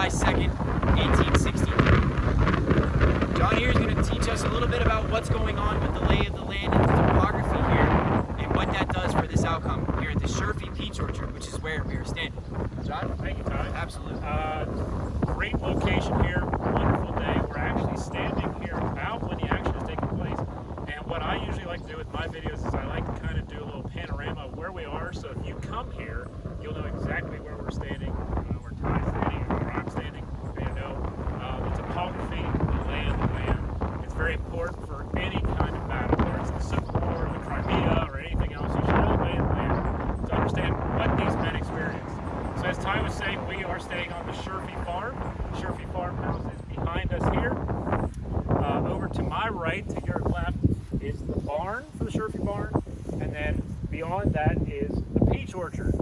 July 2nd, 1863. John here is going to teach us a little bit about what's going on with the lay of the land and the topography here, and what that does for this outcome here at the Sherfy Peach Orchard, which is where we are standing. John? Thank you, Ty. Absolutely. Great location here, wonderful day. We're actually standing here about when the action is taking place. And what I usually like to do with my videos is I like to kind of do a little panorama of where we are. So if you come here, you'll know exactly where we're standing, where Ty's standing, or where I'm standing. You know the topography, the lay of the land. It's very important for any kind of battle, whether it's the Civil War, the Crimea, or anything else. You should know the lay of the land to understand what these men experienced. So as Ty was saying, we are staying on the Sherfy farm. The Sherfy farmhouse is behind us here. Over to my right, to your left, is the barn for the Sherfy barn, and then beyond that is the peach orchard.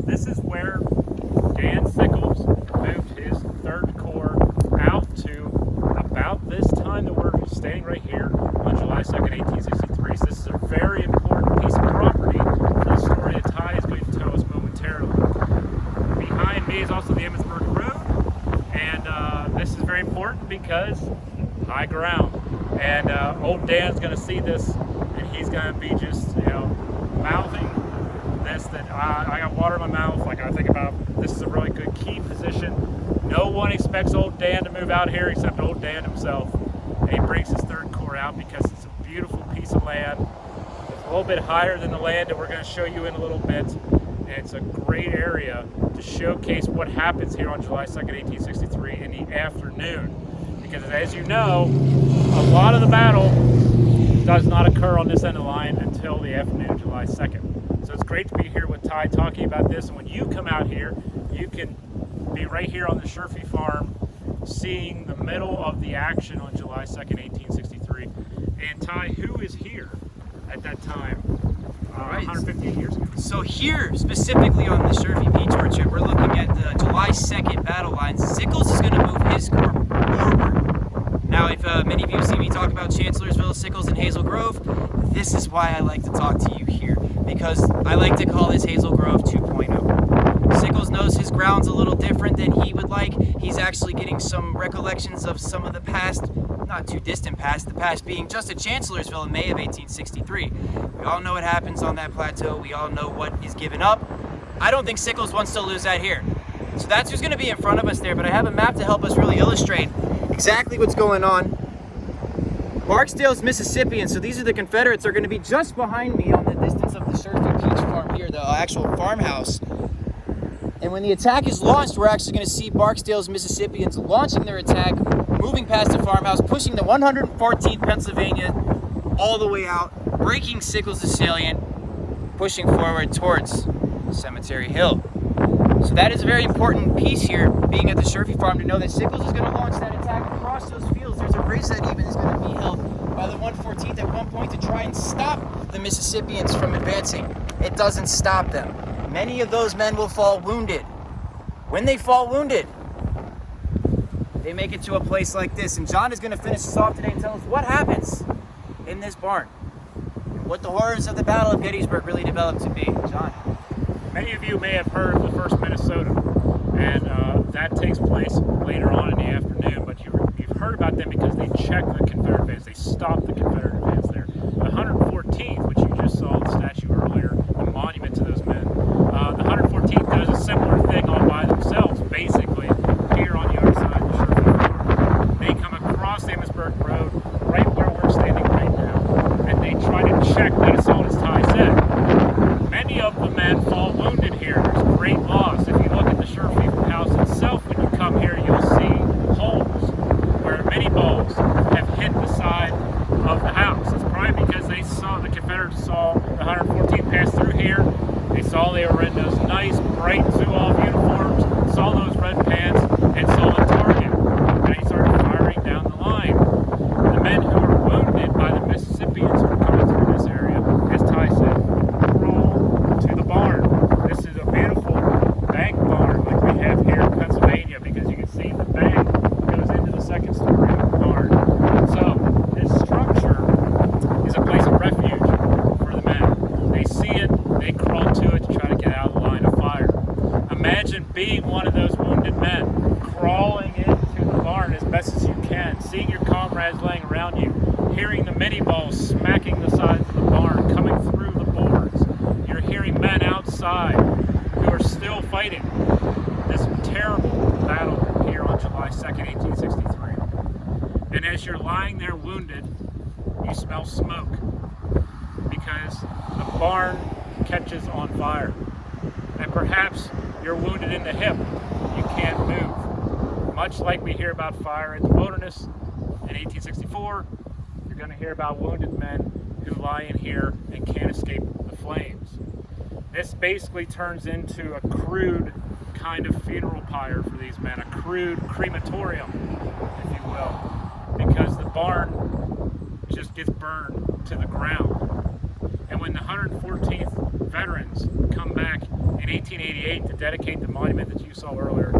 This is where Dan Sickles moved his third corps out to about this time that we're standing right here on July 2nd, 1863. So this is a very important piece of property for the story that Ty is going to tell us momentarily. Behind me is also the Gettysburg Road, and this is very important because high ground. And old Dan's going to see this, and he's going to be just, mouthing this, that I got water in my mouth. Like, I think about, this is a really good key position. No one expects old Dan to move out here except old Dan himself. And he brings his third corps out because it's a beautiful piece of land. It's a little bit higher than the land that we're going to show you in a little bit. And it's a great area to showcase what happens here on July 2nd, 1863 in the afternoon. Because as you know, a lot of the battle does not occur on this end of the line until the afternoon of July 2nd. So it's great to be here with Ty talking about this. And when you come out here, you can be right here on the Sherfy farm, seeing the middle of the action on July 2nd, 1863. And Ty, who is here at that time, 158 years ago? So here, specifically on the Sherfy Peach Orchard, we're looking at the July 2nd battle lines. Sickles is going to move his corps forward. Now, if many of you see me talk about Chancellorsville, Sickles, and Hazel Grove, this is why I like to talk to you here, because I like to call this Hazel Grove 2.0. Sickles knows his ground's a little different than he would like. He's actually getting some recollections of some of the past, not too distant past, the past being just at Chancellorsville in May of 1863. We all know what happens on that plateau. We all know what is given up. I don't think Sickles wants to lose that here. So that's who's going to be in front of us there, but I have a map to help us really illustrate exactly what's going on. Barksdale's Mississippian, so these are the Confederates. They're going to be just behind me on the distance of the Sherfy Peach farm here, the actual farmhouse. And when the attack is launched, we're actually going to see Barksdale's Mississippians launching their attack, moving past the farmhouse, pushing the 114th Pennsylvania all the way out, breaking Sickles' salient, pushing forward towards Cemetery Hill. So that is a very important piece here, being at the Sherfy farm, to know that Sickles is going to launch that attack across those fields. There's a bridge that even is going to be held by the 114th at one point to try and stop the Mississippians from advancing. It doesn't stop them. Many of those men will fall wounded. When they fall wounded, they make it to a place like this. And John is going to finish us off today and tell us what happens in this barn, and what the horrors of the Battle of Gettysburg really developed to be. John. Many of you may have heard of the 1st Minnesota, and that takes place later on in the afternoon, but you've heard about them because they checked the Confederate advance. They stopped the Confederate advance there. The 114th, which you just saw the statue earlier, the monument to those men, the 114th does a similar thing all by themselves, basically, here on the other side of the Sherfy farm. They come across the Gettysburg Road, right where we're standing right now, and they try to check that assault, as Ty said. Many of the men fall wounded here. There's great loss. If you look at the Sherfy house itself, when you come here, you'll see holes where many balls have hit the side of and being one of those wounded men, crawling into the barn as best as you can, seeing your comrades laying around you, hearing the mini balls smacking the sides of the barn, coming through the boards. You're hearing men outside who are still fighting this terrible battle here on July 2nd, 1863. And as you're lying there wounded, you smell smoke because the barn catches on fire. And perhaps you're wounded in the hip, you can't move. Much like we hear about fire in the wilderness in 1864, you're going to hear about wounded men who lie in here and can't escape the flames. This basically turns into a crude kind of funeral pyre for these men, a crude crematorium, if you will, because the barn just gets burned to the ground. And when the 114th veterans come back in 1888 to dedicate the monument that you saw earlier,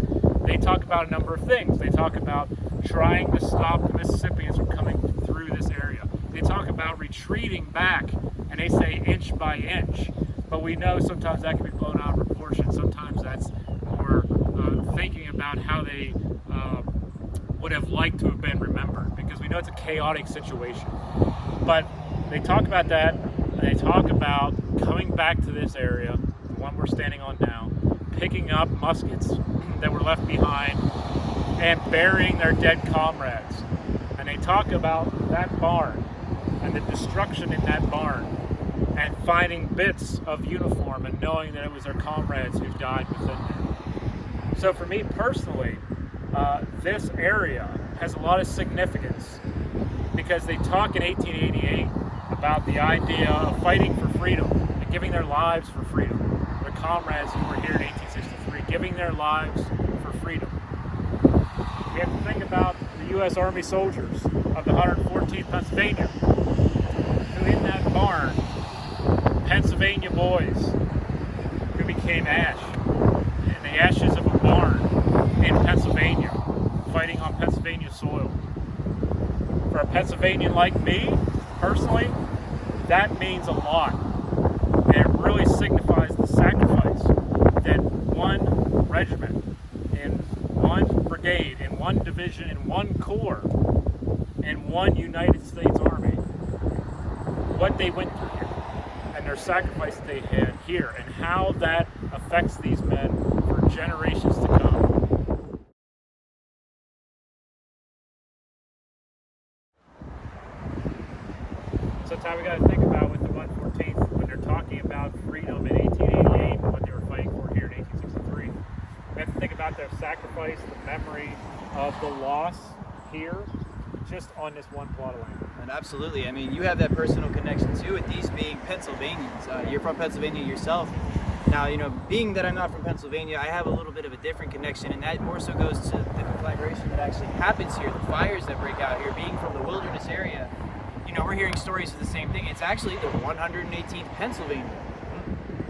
they talk about a number of things. They talk about trying to stop the Mississippians from coming through this area. They talk about retreating back, and they say inch by inch. But we know sometimes that can be blown out of proportion. Sometimes that's more thinking about how they would have liked to have been remembered, because we know it's a chaotic situation. But they talk about that, and they talk about coming back to this area, the one we're standing on now, picking up muskets that were left behind and burying their dead comrades. And they talk about that barn and the destruction in that barn and finding bits of uniform and knowing that it was their comrades who died within there. So for me personally, this area has a lot of significance because they talk in 1888 about the idea of fighting for freedom and giving their lives for freedom. Their comrades who were here in 1863 giving their lives for freedom. We have to think about the U.S. Army soldiers of the 114th Pennsylvania who in that barn, Pennsylvania boys who became ash in the ashes of a barn in Pennsylvania, fighting on Pennsylvania soil. For a Pennsylvanian like me, personally, that means a lot. And it really signifies the sacrifice that one regiment, in one brigade, in one division, in one corps, in one United States Army, what they went through here, and their sacrifice that they had here, and how that affects these men for generations to come. Sometimes we got to think about with the 114th, when they're talking about freedom in 1888 and what they were fighting for here in 1863. We have to think about their sacrifice, the memory of the loss here, just on this one plot of land. And absolutely. I mean, you have that personal connection too with these being Pennsylvanians. You're from Pennsylvania yourself. Now, you know, being that I'm not from Pennsylvania, I have a little bit of a different connection, and that more so goes to the conflagration that actually happens here, the fires that break out here. Being from the wilderness area, you know, we're hearing stories of the same thing. It's actually the 118th Pennsylvania.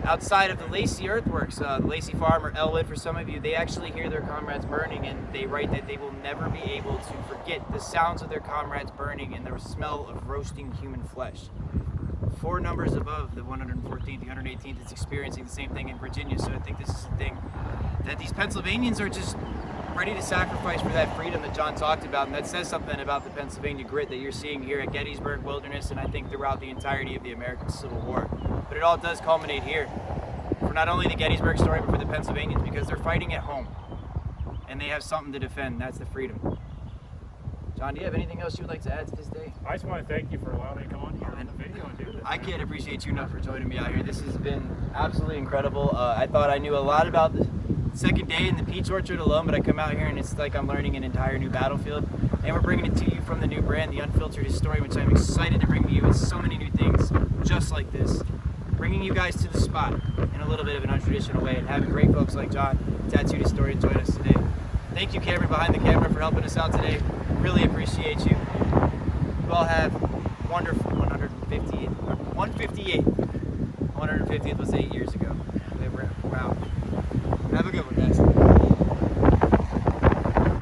Outside of the Lacey Earthworks, the Lacey Farm or Elwood for some of you, they actually hear their comrades burning, and they write that they will never be able to forget the sounds of their comrades burning and the smell of roasting human flesh. 4 numbers above the 114th, the 118th is experiencing the same thing in Virginia. So I think this is the thing that these Pennsylvanians are just ready to sacrifice for that freedom that John talked about, and that says something about the Pennsylvania grit that you're seeing here at Gettysburg Wilderness, and I think throughout the entirety of the American Civil War. But it all does culminate here for not only the Gettysburg story, but for the Pennsylvanians, because they're fighting at home and they have something to defend, and that's the freedom. John, do you have anything else you would like to add to this day? I just want to thank you for allowing me to come on here on the video and do this. I can't appreciate you enough for joining me out here. This has been absolutely incredible. I thought I knew a lot about the second day in the peach orchard alone, but I come out here and it's like I'm learning an entire new battlefield. And we're bringing it to you from the new brand, the Unfiltered Historian, which I'm excited to bring to you with so many new things just like this. Bringing you guys to the spot in a little bit of an untraditional way, and having great folks like John, Tattooed Historian, join us today. Thank you, Cameron, behind the camera, for helping us out today. Really appreciate you. You all have wonderful 158th. 150th was 8 years ago.